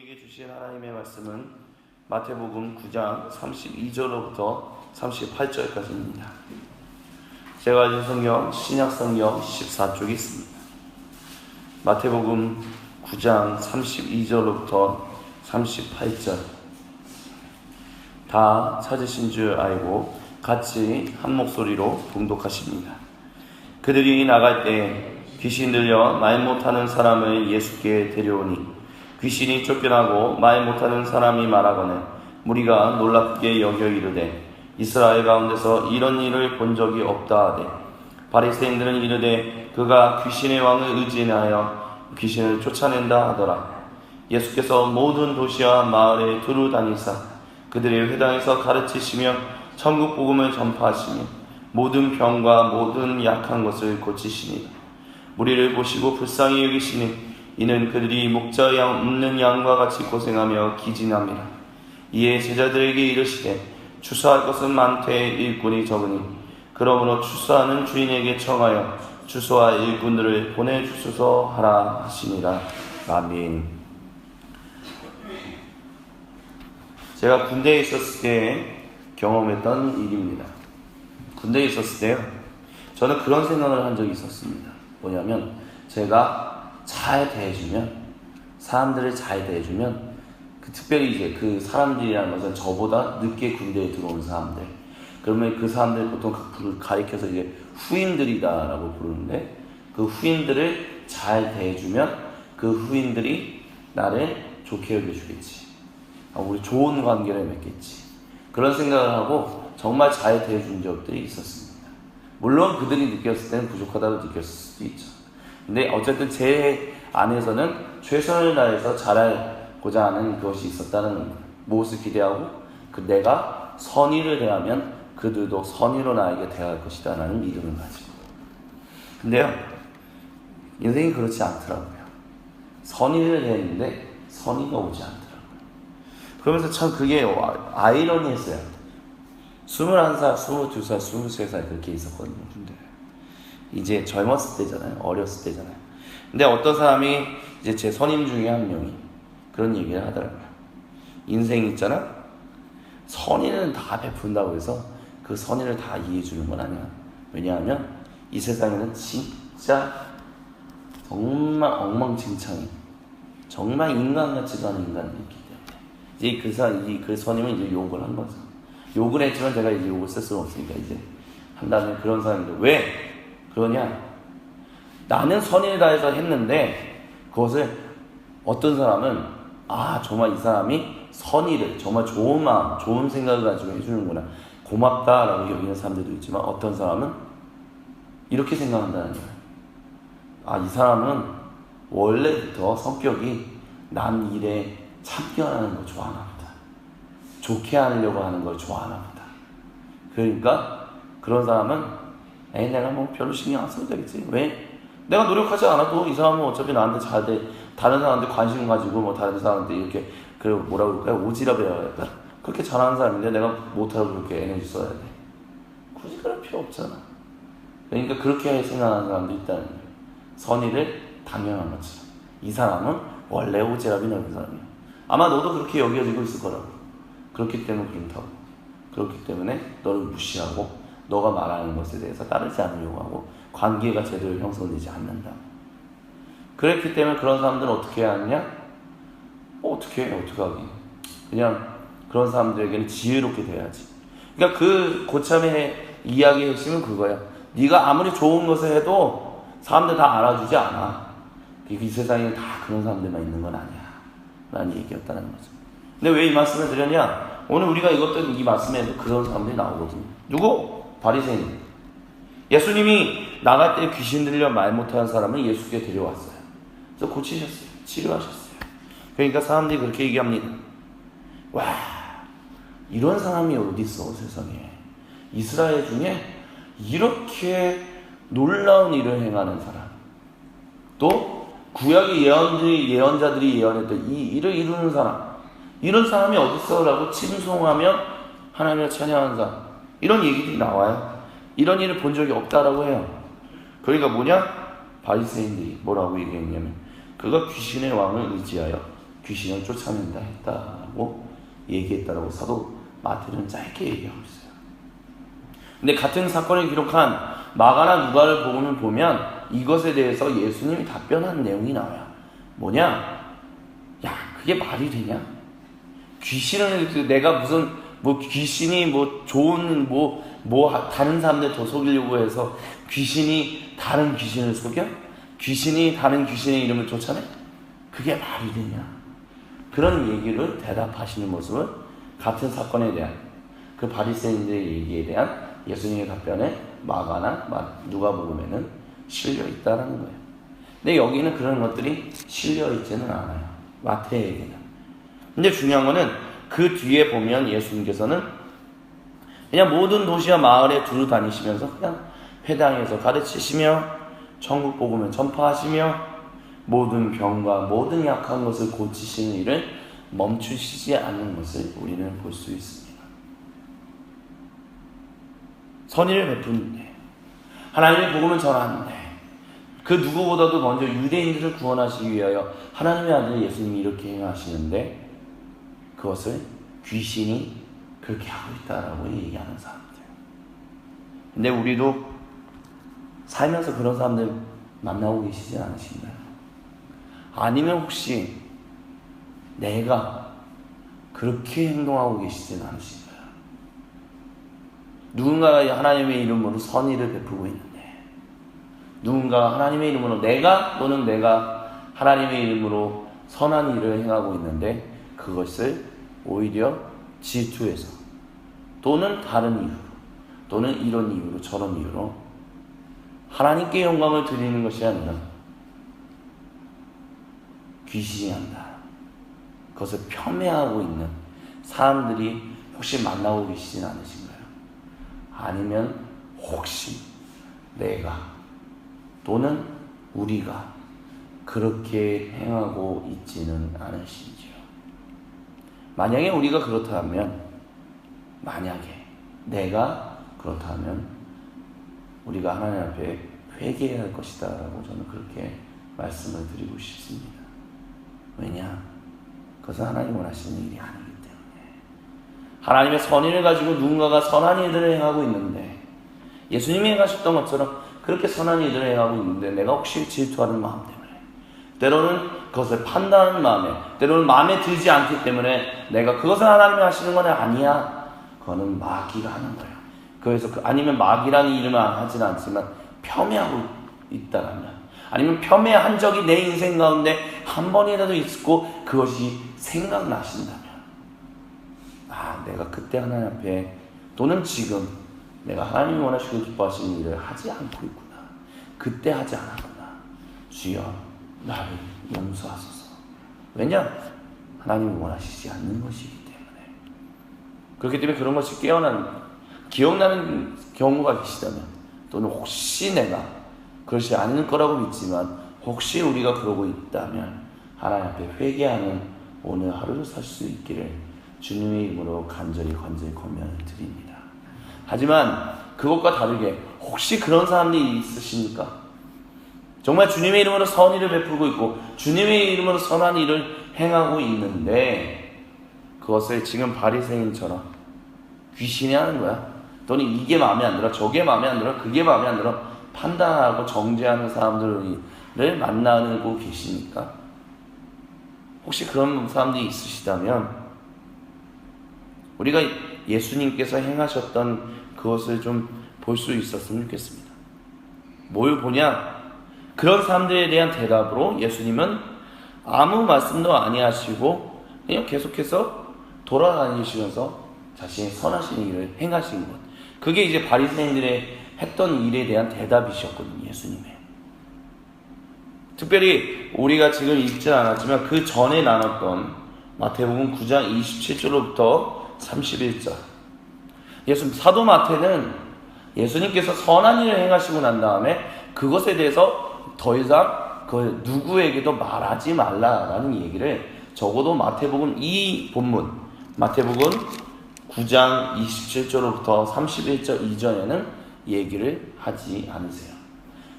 우리에게 주신 하나님의 말씀은 마태복음 9장 32절로부터 38절까지입니다. 제가 가진 성경 신약성경 14쪽이 있습니다. 마태복음 9장 32절로부터 38절 다 찾으신 줄 알고 같이 한 목소리로 봉독하십니다. 그들이 나갈 때 귀신 들려 말 못하는 사람을 예수께 데려오니 귀신이 쫓겨나고 말 못하는 사람이 말하거늘 무리가 놀랍게 여겨 이르되 이스라엘 가운데서 이런 일을 본 적이 없다 하되 바리새인들은 이르되 그가 귀신의 왕을 의지하여 귀신을 쫓아낸다 하더라. 예수께서 모든 도시와 마을에 두루 다니사 그들의 회당에서 가르치시며 천국 복음을 전파하시며 모든 병과 모든 약한 것을 고치시니 무리를 보시고 불쌍히 여기시니 이는 그들이 목자 없는 양과 같이 고생하며 기진함이라. 이에 제자들에게 이르시되 추수할 것은 많되 일꾼이 적으니 그러므로 추수하는 주인에게 청하여 추수할 일꾼들을 보내주소서 하라 하시니라. 아멘. 제가 군대에 있었을 때 경험했던 일입니다. 군대에 있었을 때요, 저는 그런 생각을 한 적이 있었습니다. 뭐냐면 제가 잘 대해주면, 사람들을 잘 대해주면, 특별히 이제 그 사람들이라는 것은 저보다 늦게 군대에 들어온 사람들, 그러면 그 사람들 보통 가리켜서 이제 후임들이다라고 부르는데, 그 후임들을 잘 대해주면 그 후임들이 나를 좋게 여겨주겠지, 우리 좋은 관계를 맺겠지, 그런 생각을 하고 정말 잘 대해준 적들이 있었습니다. 물론 그들이 느꼈을 때는 부족하다고 느꼈을 수도 있죠. 근데 어쨌든 제 안에서는 최선을 다해서 잘하고자 하는 그것이 있었다는 무엇을 기대하고 내가 선의를 대하면 그들도 선의로 나에게 대할 것이다 라는 믿음을 가지고. 근데요, 인생이 그렇지 않더라고요. 선의를 대했는데 선의가 오지 않더라고요. 그러면서 참 그게 아이러니했어요. 21살, 22살, 23살 그렇게 있었거든요. 근데 이제 젊었을 때잖아요. 어렸을 때잖아요. 근데 어떤 사람이 이제 제 선임 중에 한 명이 그런 얘기를 하더라고요. 인생 있잖아, 선의는 다 베푼다고 해서 그 선의를 다 이해해 주는 건 아니야. 왜냐하면 이 세상에는 진짜 정말 엉망진창이, 정말 인간 같지도 않은 인간들이 있기 때문에 이제 그 선임은 이제 욕을 한 거죠. 욕을 했지만 제가 이제 욕을 쓸 수는 없으니까 이제 한다면 그런 사람인데 왜 그러냐? 나는 선의를 다해서 했는데 그것을 어떤 사람은 정말 이 사람이 선의를, 정말 좋은 마음, 좋은 생각을 가지고 해주는구나, 고맙다라고 여기는 사람들도 있지만 어떤 사람은 이렇게 생각한다는 거예요. 이 사람은 원래부터 성격이 남 일에 참견하는 걸 좋아하나 보다, 좋게 하려고 하는 걸 좋아하나 보다. 그러니까 그런 사람은 내가 뭐 별로 신경 안 써도 되겠지. 왜? 내가 노력하지 않아도 이 사람은 어차피 나한테 잘 돼. 다른 사람한테 관심 가지고 뭐 다른 사람한테 이렇게 뭐라고 그럴까요? 오지랖이라고 할까? 그렇게 잘하는 사람인데 내가 못하고 그렇게 에너지 써야 돼. 굳이 그럴 필요 없잖아. 그러니까 그렇게 생각하는 사람도 있다는 거예요. 선의를 당연한 것처럼. 이 사람은 원래 오지랖이 넓은 사람이야. 아마 너도 그렇게 여겨지고 있을 거라고. 그렇기 때문에 그렇다고. 그렇기 때문에 너를 무시하고 너가 말하는 것에 대해서 따르지 않으려고 하고 관계가 제대로 형성되지 않는다. 그렇기 때문에 그런 사람들은 어떻게 해야 하느냐? 어떻게 하기? 그냥 그런 사람들에게는 지혜롭게 대해야지. 그러니까 그 고참의 이야기의 핵심은 그거야. 네가 아무리 좋은 것을 해도 사람들 다 알아주지 않아. 이 세상에 다 그런 사람들만 있는 건 아니야 라는 얘기였다는 거죠. 근데 왜 이 말씀을 드렸냐? 오늘 우리가 읽었던 이 말씀에도 그런 사람들이 나오거든요. 누구? 바리새인. 예수님이 나갈 때 귀신 들려 말 못하는 사람을 예수께 데려왔어요. 그래서 고치셨어요. 치료하셨어요. 그러니까 사람들이 그렇게 얘기합니다. 와, 이런 사람이 어디 있어 세상에. 이스라엘 중에 이렇게 놀라운 일을 행하는 사람, 또 구약의 예언자들이 예언했던 이 일을 이루는 사람, 이런 사람이 어디 있어? 라고 칭송하며 하나님을 찬양하는 사람, 이런 얘기들이 나와요. 이런 일을 본 적이 없다라고 해요. 그러니까 뭐냐? 바리새인들이 뭐라고 얘기했냐면 그가 귀신의 왕을 의지하여 귀신을 쫓아낸다 했다고 얘기했다라고 사도 마태는 짧게 얘기하고 있어요. 근데 같은 사건을 기록한 마가나 누가를 보면 이것에 대해서 예수님이 답변한 내용이 나와요. 뭐냐? 야, 그게 말이 되냐? 귀신을 내가 무슨 귀신이 좋은 다른 사람들 더 속이려고 해서 귀신이 다른 귀신을 속여? 귀신이 다른 귀신의 이름을 쫓아내? 그게 말이 되냐? 그런 얘기를 대답하시는 모습은 같은 사건에 대한 그 바리새인들의 얘기에 대한 예수님의 답변에 마가나 누가복음에는 실려 있다라는 거예요. 근데 여기는 그런 것들이 실려 있지는 않아요. 마태에게는. 근데 중요한 거는 그 뒤에 보면 예수님께서는 그냥 모든 도시와 마을에 두루 다니시면서 그냥 회당에서 가르치시며 천국 복음을 전파하시며 모든 병과 모든 약한 것을 고치시는 일을 멈추시지 않는 것을 우리는 볼 수 있습니다. 선의를 베푸는데, 하나님의 복음을 전하는데, 그 누구보다도 먼저 유대인들을 구원하시기 위하여 하나님의 아들 예수님이 이렇게 행하시는데 그것을 귀신이 그렇게 하고 있다라고 얘기하는 사람들. 근데 우리도 살면서 그런 사람들 만나고 계시지 않으신가요? 아니면 혹시 내가 그렇게 행동하고 계시진 않으신가요? 누군가가 하나님의 이름으로 선의를 베푸고 있는데, 누군가 하나님의 이름으로 내가 하나님의 이름으로 선한 일을 행하고 있는데 그것을 오히려 질투해서 또는 다른 이유로 또는 이런 이유로 저런 이유로 하나님께 영광을 드리는 것이 아니라 귀신이 한다, 그것을 폄훼하고 있는 사람들이 혹시 만나고 계시진 않으신가요? 아니면 혹시 내가 또는 우리가 그렇게 행하고 있지는 않으신지요? 만약에 우리가 그렇다면, 만약에 내가 그렇다면 우리가 하나님 앞에 회개해야 할 것이다 라고 저는 그렇게 말씀을 드리고 싶습니다. 왜냐? 그것은 하나님 원하시는 일이 아니기 때문에. 하나님의 선의를 가지고 누군가가 선한 일들을 행하고 있는데, 예수님이 행하셨던 것처럼 그렇게 선한 일들을 행하고 있는데 내가 혹시 질투하는 마음 때문에, 때로는 그것을 판단하는 마음에, 때로는 마음에 들지 않기 때문에 내가 그것을 하나님이 하시는 건 아니야, 그거는 마귀가 하는 거예요. 그래서 아니면 마귀라는 이름을 하지는 않지만 폄훼하고 있다라면, 아니면 폄훼한 적이 내 인생 가운데 한 번이라도 있고 그것이 생각나신다면, 내가 그때 하나님 앞에 또는 지금 내가 하나님이 원하시고 기뻐하시는 일을 하지 않고 있구나, 그때 하지 않았구나, 주여 나를 용서하소서. 왜냐? 하나님이 원하시지 않는 것이기 때문에. 그렇기 때문에 그런 것이 기억나는 경우가 계시다면, 또는 혹시 내가 그것이 아닐 거라고 믿지만 혹시 우리가 그러고 있다면 하나님 앞에 회개하는 오늘 하루를 살 수 있기를 주님의 이름으로 간절히 권면을 드립니다. 하지만 그것과 다르게 혹시 그런 사람들이 있으십니까? 정말 주님의 이름으로 선의를 베풀고 있고 주님의 이름으로 선한 일을 행하고 있는데 그것을 지금 바리새인처럼 귀신이 하는 거야. 또는 이게 마음에 안 들어, 저게 마음에 안 들어, 그게 마음에 안 들어 판단하고 정죄하는 사람들을 만나고 계십니까? 혹시 그런 사람들이 있으시다면 우리가 예수님께서 행하셨던 그것을 좀 볼 수 있었으면 좋겠습니다. 뭘 보냐? 그런 사람들에 대한 대답으로 예수님은 아무 말씀도 아니하시고 그냥 계속해서 돌아다니시면서 자신의 선하신 일을 행하신 것, 그게 이제 바리새인들의 했던 일에 대한 대답이셨거든요. 예수님의. 특별히 우리가 지금 읽지 않았지만 그 전에 나눴던 마태복음 9장 27절로부터 31절, 사도 마태는 예수님께서 선한 일을 행하시고 난 다음에 그것에 대해서 더 이상 그 누구에게도 말하지 말라라는 얘기를 적어도 마태복음 이 본문 마태복음 9장 27절로부터 31절 이전에는 얘기를 하지 않으세요.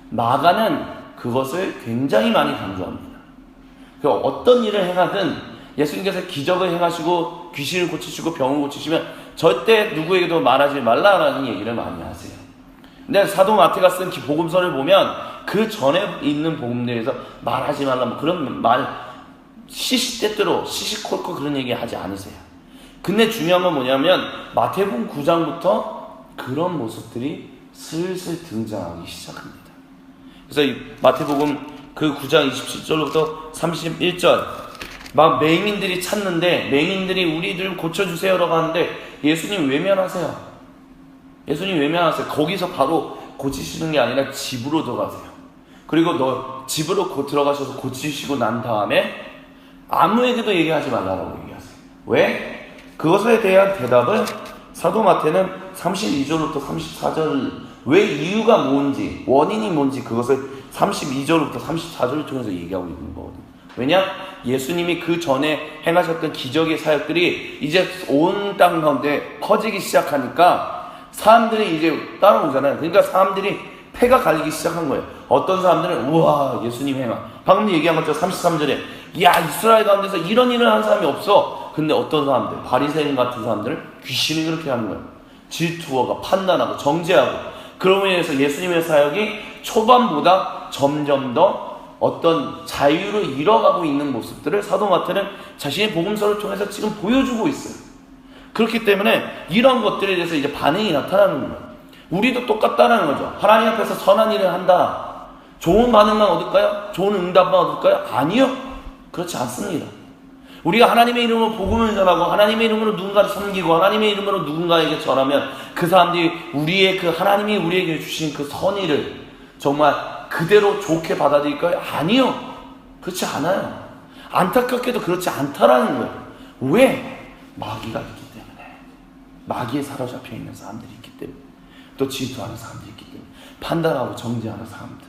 마가는 그것을 굉장히 많이 강조합니다. 어떤 일을 행하든 예수님께서 기적을 행하시고 귀신을 고치시고 병을 고치시면 절대 누구에게도 말하지 말라라는 얘기를 많이 하세요. 근데 사도 마태가 쓴 복음서를 보면 그 전에 있는 복음들에서 말하지 말라 뭐 그런 말 시시때때로 시시콜콜 그런 얘기 하지 않으세요. 근데 중요한 건 뭐냐면 마태복음 9장부터 그런 모습들이 슬슬 등장하기 시작합니다. 그래서 이 마태복음 그 9장 27절부터 31절 막 맹인들이 찾는데 맹인들이 우리들 고쳐주세요라고 하는데 예수님 외면하세요. 예수님 외면하세요. 거기서 바로 고치시는 게 아니라 집으로 들어가세요. 그리고 너 집으로 들어가셔서 고치시고 난 다음에 아무에게도 얘기하지 말라고 얘기하세요. 왜? 그것에 대한 대답을 사도 마태는 32절부터 34절 왜 이유가 뭔지 원인이 뭔지 그것을 32절부터 34절을 통해서 얘기하고 있는 거거든요. 왜냐? 예수님이 그 전에 행하셨던 기적의 사역들이 이제 온 땅 가운데 퍼지기 시작하니까 사람들이 이제 따라오잖아요. 그러니까 사람들이 패가 갈리기 시작한 거예요. 어떤 사람들은 우와 예수님 행하 방금 얘기한 것처럼 33절에 야 이스라엘 가운데서 이런 일을 하는 사람이 없어. 근데 어떤 사람들 바리새인 같은 사람들은 귀신이 그렇게 하는 거예요. 질투하고 판단하고 정죄하고 그러므로 인해서 예수님의 사역이 초반보다 점점 더 어떤 자유를 잃어가고 있는 모습들을 사도 마태는 자신의 복음서를 통해서 지금 보여주고 있어요. 그렇기 때문에 이런 것들에 대해서 이제 반응이 나타나는 거예요. 우리도 똑같다는 거죠. 하나님 앞에서 선한 일을 한다. 좋은 반응만 얻을까요? 좋은 응답만 얻을까요? 아니요. 그렇지 않습니다. 우리가 하나님의 이름으로 복음을 전하고 하나님의 이름으로 누군가를 섬기고 하나님의 이름으로 누군가에게 전하면 그 사람들이 우리의 그 하나님이 우리에게 주신 그 선의를 정말 그대로 좋게 받아들일까요? 아니요. 그렇지 않아요. 안타깝게도 그렇지 않다라는 거예요. 왜? 마귀가 있기 때문에. 마귀에 사로잡혀 있는 사람들이 있기 때문에. 또 질투하는 사람들이 있기 때문에. 판단하고 정죄하는 사람들.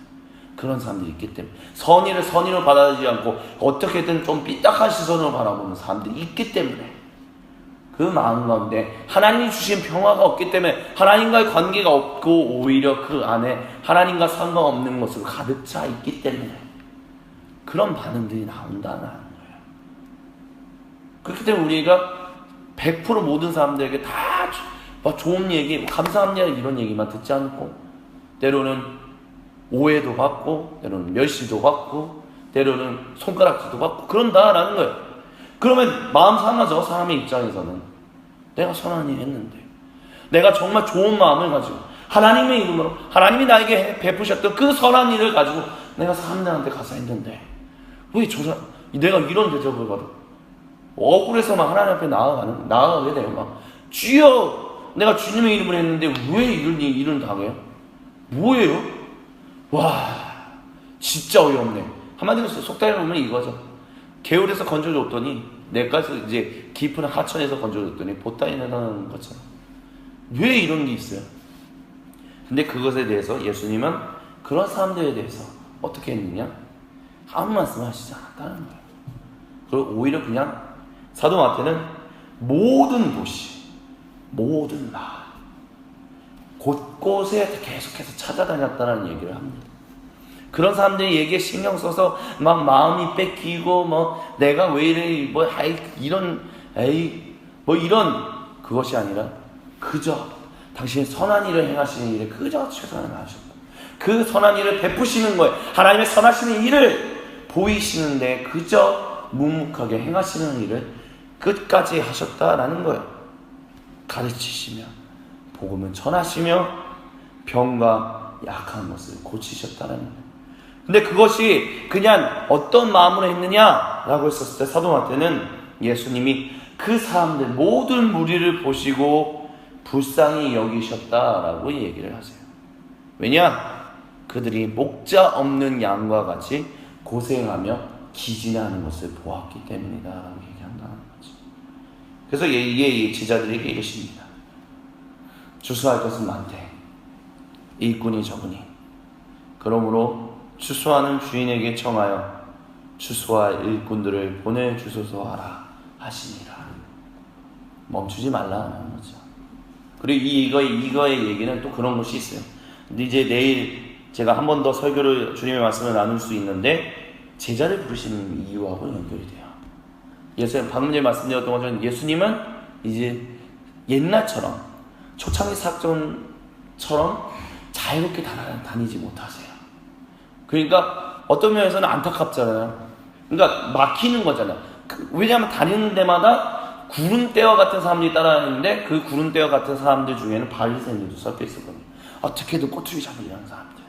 그런 사람들이 있기 때문에. 선의를 선의로 받아들이지 않고 어떻게든 좀 삐딱한 시선으로 바라보는 사람들이 있기 때문에. 그 마음 가운데 하나님이 주신 평화가 없기 때문에 하나님과의 관계가 없고 오히려 그 안에 하나님과 상관없는 것으로 가득 차 있기 때문에 그런 반응들이 나온다는 거예요. 그렇기 때문에 우리가 100% 모든 사람들에게 다 좋은 얘기, 감사합니다 이런 얘기만 듣지 않고 때로는 오해도 받고 때로는 멸시도 받고 때로는 손가락질도 받고 그런다라는 거예요. 그러면 마음 상하죠. 사람의 입장에서는. 내가 선한 일 했는데 내가 정말 좋은 마음을 가지고 하나님의 이름으로 하나님이 나에게 베푸셨던 그 선한 일을 가지고 내가 사람들한테 가서 했는데 왜 내가 이런 대접을 받아 억울해서만 하나님 앞에 나아가게 돼요. 막 주여 내가 주님의 이름을 했는데 왜 이런 일을 당해요? 뭐예요? 와 진짜 어이없네. 한마디로 속단에 보면 이거죠. 개울에서 건져줬더니 내까지 이제 깊은 하천에서 건져줬더니 보따리 내다는 것처럼 왜 이런 게 있어요? 근데 그것에 대해서 예수님은 그런 사람들에 대해서 어떻게 했느냐? 아무 말씀을 하시지 않았다는 거예요. 그리고 오히려 그냥 사도 마태는 모든 도시, 모든 마을, 곳곳에 계속해서 찾아다녔다는 얘기를 합니다. 그런 사람들이 얘기에 신경 써서 막 마음이 뺏기고 뭐 내가 왜 이래 뭐 이런 그것이 아니라 그저 당신의 선한 일을 행하시는 일에 그저 최선을 다하셨고 그 선한 일을 베푸시는 거예요. 하나님의 선하시는 일을 보이시는데 그저 묵묵하게 행하시는 일을 끝까지 하셨다라는 거예요. 가르치시며 복음을 전하시며 병과 약한 것을 고치셨다라는 거예요. 근데 그것이 그냥 어떤 마음으로 했느냐라고 했었을 때 사도 마태는 예수님이 그 사람들 모든 무리를 보시고 불쌍히 여기셨다라고 얘기를 하세요. 왜냐? 그들이 목자 없는 양과 같이 고생하며 기진하는 것을 보았기 때문이다라고 얘기한다는 거죠. 그래서 이게 제자들에게 이르십니다. 추수할 것은 많되 일꾼이 적으니 그러므로 추수하는 주인에게 청하여 추수할 일꾼들을 보내주소서 하라 하시니라. 멈추지 말라는 거죠. 그리고 이거의 얘기는 또 그런 것이 있어요. 근데 이제 내일 제가 한 번 더 설교를 주님의 말씀을 나눌 수 있는데 제자를 부르시는 이유하고 연결이 돼요. 예수님, 방금 전에 말씀드렸던 것처럼 예수님은 이제 옛날처럼 초창기 사건처럼 자유롭게 다니지 못하세요. 그러니까 어떤 면에서는 안타깝잖아요. 그러니까 막히는 거잖아요. 왜냐하면 다니는 데마다 구름대와 같은 사람들이 따라다니는데 그 구름대와 같은 사람들 중에는 바리새인들도 섞여 있었거든요. 어떻게든 꼬투리 잡으려는 사람들,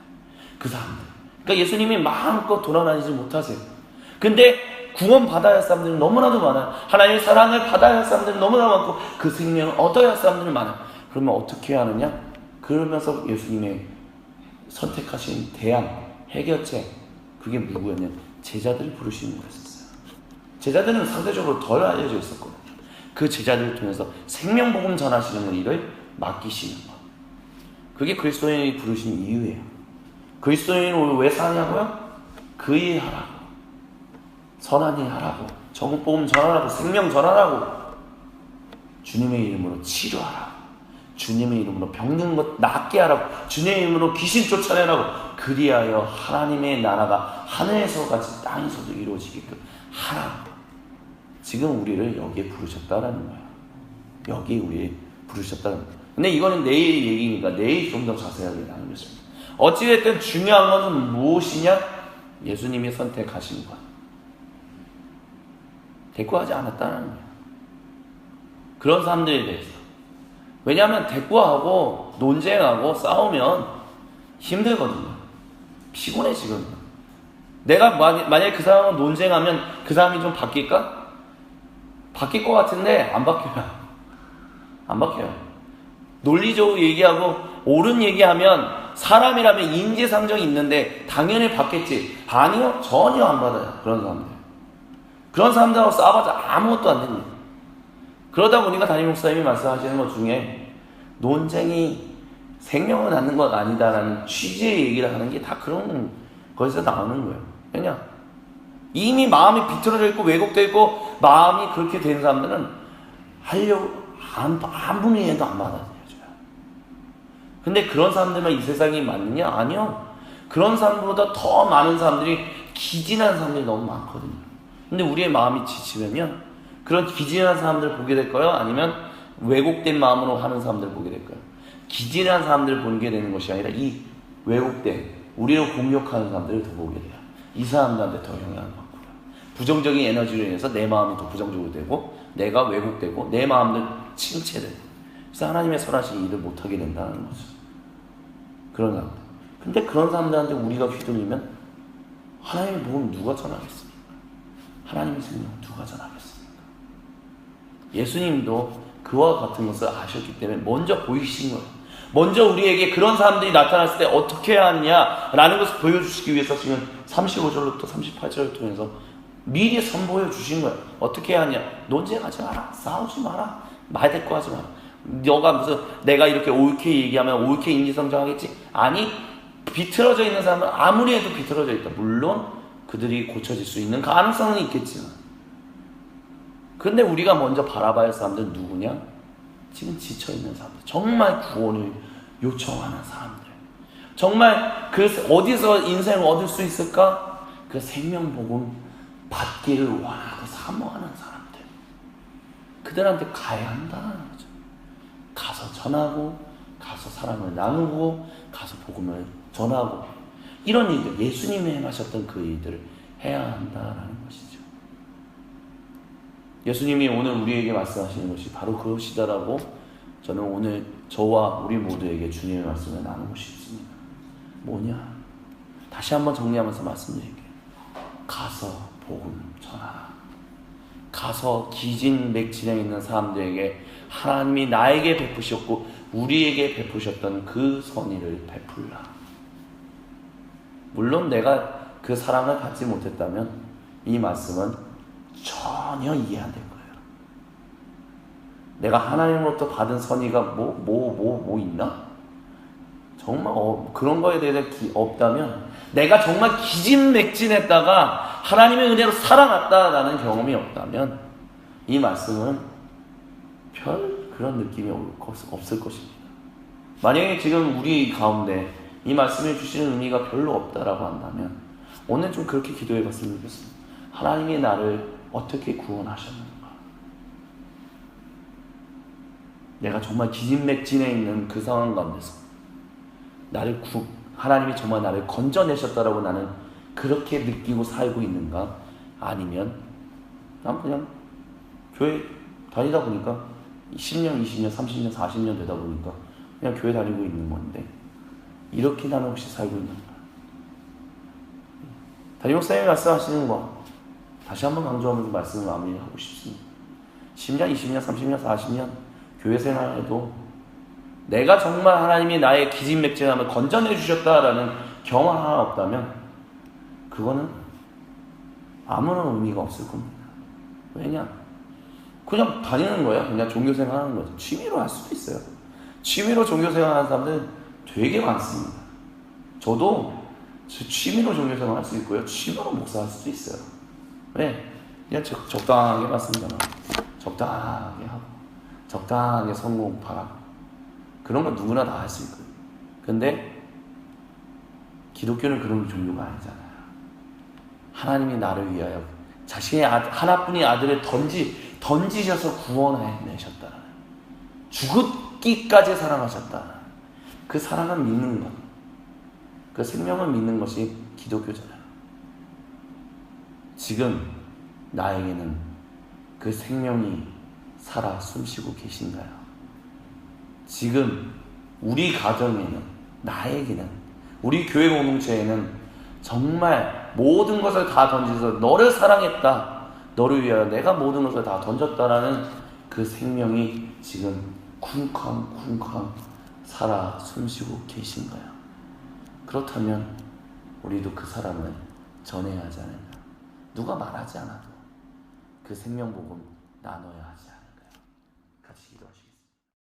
그 사람들. 그러니까 예수님이 마음껏 돌아다니지 못하세요. 근데 구원 받아야 할 사람들은 너무나도 많아요. 하나님의 사랑을 받아야 할 사람들은 너무나 많고 그 생명을 얻어야 할 사람들은 많아요. 그러면 어떻게 해야 하느냐? 그러면서 예수님의 선택하신 대안, 해결책, 그게 누구였냐? 제자들을 부르시는 거였어요. 제자들은 상대적으로 덜 알려져 있었거든요. 그 제자들을 통해서 생명복음 전하시는 일을 맡기시는 것. 그게 그리스도인이 부르신 이유예요. 그리스도인은 왜 사냐고요? 그 일 하라고, 선한 일 하라고, 전국복음 전하라고, 생명 전하라고, 주님의 이름으로 치료하라고, 주님의 이름으로 병든 것 낫게 하라고, 주님의 이름으로 귀신 쫓아내라고, 그리하여 하나님의 나라가 하늘에서 같이 땅에서도 이루어지게끔 하라고. 지금 우리를 여기에 부르셨다라는 거예요. 여기 우리 부르셨다는 거예요. 근데 이거는 내일 얘기니까 내일 좀 더 자세하게 나누겠습니다. 어찌됐든 중요한 것은 무엇이냐? 예수님이 선택하신 것. 대꾸하지 않았다는 거예요. 그런 사람들에 대해서. 왜냐하면 대꾸하고 논쟁하고 싸우면 힘들거든요. 피곤해지거든요. 내가 만약에 그 사람하고 논쟁하면 그 사람이 좀 바뀔까? 바뀔 것 같은데 안 바뀌어요. 안 바뀌어요. 논리적으로 얘기하고 옳은 얘기하면 사람이라면 인지상정이 있는데 당연히 받겠지. 아니요, 전혀 안 받아요. 그런 사람들. 그런 사람들하고 싸워봤자 아무것도 안 됩니다. 그러다 보니까 담임 목사님이 말씀하시는 것 중에 논쟁이 생명을 낳는 것 아니다라는 취지의 얘기를 하는 게 다 그런 거기서 나오는 거예요. 왜냐? 이미 마음이 비틀어져 있고 왜곡되어 있고 마음이 그렇게 된 사람들은 하려고 한 분이라도 안 받아들여줘요. 근데 그런 사람들만 이 세상이 맞느냐? 아니요. 그런 사람보다 더 많은 사람들이 기진한 사람들이 너무 많거든요. 근데 우리의 마음이 지치면요, 그런 기진한 사람들을 보게 될까요? 아니면 왜곡된 마음으로 하는 사람들을 보게 될까요? 기진한 사람들을 보게 되는 것이 아니라 이 왜곡된, 우리를 공격하는 사람들을 더 보게 돼요. 이 사람들한테 더 영향을 받고요. 부정적인 에너지로 인해서 내 마음이 더 부정적으로 되고 내가 왜곡되고 내 마음도 침체되고, 그래서 하나님의 선하신 일을 못하게 된다는 거죠. 그런 사람들. 근데 그런 사람들한테 우리가 휘둘리면 하나님의 복음 누가 전하겠습니까? 하나님의 생명 누가 전하겠습니까? 예수님도 그와 같은 것을 아셨기 때문에 먼저 보이신 거예요. 먼저 우리에게 그런 사람들이 나타났을 때 어떻게 해야 하느냐라는 것을 보여주시기 위해서 지금 35절부터 38절을 통해서 미리 선보여 주신 거예요. 어떻게 해야 하냐? 논쟁하지 마라. 싸우지 마라. 말대꾸하지 마라. 너가 무슨 내가 이렇게 옳게 얘기하면 옳게 인지성정하겠지? 아니, 비틀어져 있는 사람은 아무리 해도 비틀어져 있다. 물론 그들이 고쳐질 수 있는 가능성은 있겠지만, 근데 우리가 먼저 바라봐야 할 사람들은 누구냐? 지금 지쳐있는 사람들, 정말 구원을 요청하는 사람들, 정말 그 어디서 인생을 얻을 수 있을까? 그 생명복음 받기를 원하고 사모하는 사람들, 그들한테 가야 한다는 거죠. 가서 전하고, 가서 사랑을 나누고, 가서 복음을 전하고, 이런 일들, 예수님이 행하셨던 그 일들을 해야 한다는 것이죠. 예수님이 오늘 우리에게 말씀하시는 것이 바로 그것이다라고 저는 오늘 저와 우리 모두에게 주님의 말씀을 나누고 싶습니다. 뭐냐? 다시 한번 정리하면서 말씀드릴게요. 가서 복음 전하라. 가서 기진맥진에 있는 사람들에게 하나님이 나에게 베푸셨고 우리에게 베푸셨던 그 선의를 베풀라. 물론 내가 그 사랑을 받지 못했다면 이 말씀은 전혀 이해 안 될 거예요. 내가 하나님으로부터 받은 선의가 뭐 있나? 정말 그런 거에 대해서 없다면, 내가 정말 기진맥진했다가 하나님의 은혜로 살아났다라는 경험이 없다면 이 말씀은 별 그런 느낌이 없을 것입니다. 만약에 지금 우리 가운데 이 말씀을 주시는 의미가 별로 없다라고 한다면 오늘 좀 그렇게 기도해 봤으면 좋겠습니다. 하나님이 나를 어떻게 구원하셨는가? 내가 정말 기진맥진에 있는 그 상황 가운데서 하나님이 정말 나를 건져내셨다라고 나는 그렇게 느끼고 살고 있는가? 아니면 난 그냥 교회 다니다 보니까 10년, 20년, 30년, 40년 되다 보니까 그냥 교회 다니고 있는 건데 이렇게 나는 혹시 살고 있는가? 담임 목사님이 말씀하시는 거 다시 한번 강조하면서 말씀을 마무리하고 싶습니다. 10년, 20년, 30년, 40년 교회 생활에도 내가 정말 하나님이 나의 기진맥진함을 건져내 주셨다라는 경험 하나 없다면 그거는 아무런 의미가 없을 겁니다. 왜냐? 그냥 다니는 거예요. 그냥 종교생활 하는 거죠. 취미로 할 수도 있어요. 취미로 종교생활 하는 사람들 되게 많습니다. 저도 취미로 종교생활 할 수 있고요. 취미로 목사할 수도 있어요. 왜? 그냥 적당하게 맞습니다. 적당하게 하고 적당하게 성공 바라고 그런 건 누구나 다 할 수 있거든요. 근데 기독교는 그런 종교가 아니잖아요. 하나님이 나를 위하여 자신의 하나뿐인 아들을 던지셔서 구원해내셨다는, 죽기까지 사랑하셨다는 그 사랑을 믿는 것, 그 생명을 믿는 것이 기독교잖아요. 지금 나에게는 그 생명이 살아 숨쉬고 계신가요? 지금 우리 가정에는, 나에게는, 우리 교회 공동체에는 정말 모든 것을 다 던져서 너를 사랑했다, 너를 위하여 내가 모든 것을 다 던졌다라는 그 생명이 지금 쿵쾅쿵쾅 살아 숨쉬고 계신가요? 그렇다면 우리도 그 사람을 전해야 하지 않을까? 누가 말하지 않아도 그 생명복음 나눠야 하지 않을까?